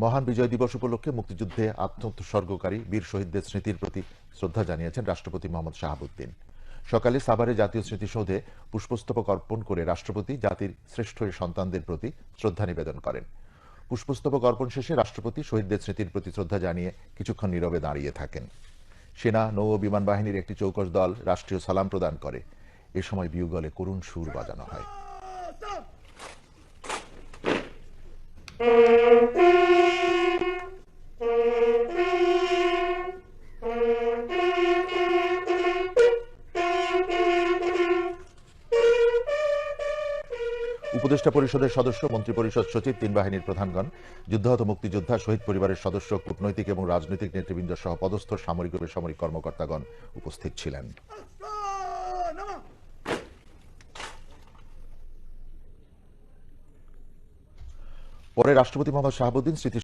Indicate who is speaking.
Speaker 1: মহান বিজয় দিবস উপলক্ষে মুক্তিযুদ্ধে আত্মোৎসর্গকারী বীর শহীদদের স্মৃতির প্রতি শ্রদ্ধা জানিয়েছেন রাষ্ট্রপতি মোহাম্মদ শাহাবুদ্দিন। সকালে সাভারে জাতীয় স্মৃতিসৌধে পুষ্পস্তবক অর্পণ করে রাষ্ট্রপতি জাতির শ্রেষ্ঠ সন্তানদের প্রতি শ্রদ্ধা নিবেদন করেন। পুষ্পস্তবক অর্পণ শেষে রাষ্ট্রপতি শহীদদের স্মৃতির প্রতি শ্রদ্ধা জানিয়ে কিছুক্ষণ নীরবে দাঁড়িয়ে থাকেন। সেনা, নৌ ও বিমান বাহিনীর একটি চৌকস দল রাষ্ট্রীয় সালাম প্রদান করে। এ সময় বিউগলে করুণ সুর বাজানো হয়। উপদেষ্টা পরিষদের সদস্য, মন্ত্রিপরিষদ সচিব, তিন বাহিনীর প্রধানগণ, যুদ্ধাহত মুক্তিযোদ্ধা, শহীদ পরিবারের সদস্য, কূটনৈতিক এবং রাজনৈতিক নেতৃবৃন্দ সহ পদস্থ সামরিক ও বেসামরিক কর্মকর্তাগণ উপস্থিত ছিলেন। পরে রাষ্ট্রপতি মোহাম্মদ শাহাবুদ্দিন স্মৃতি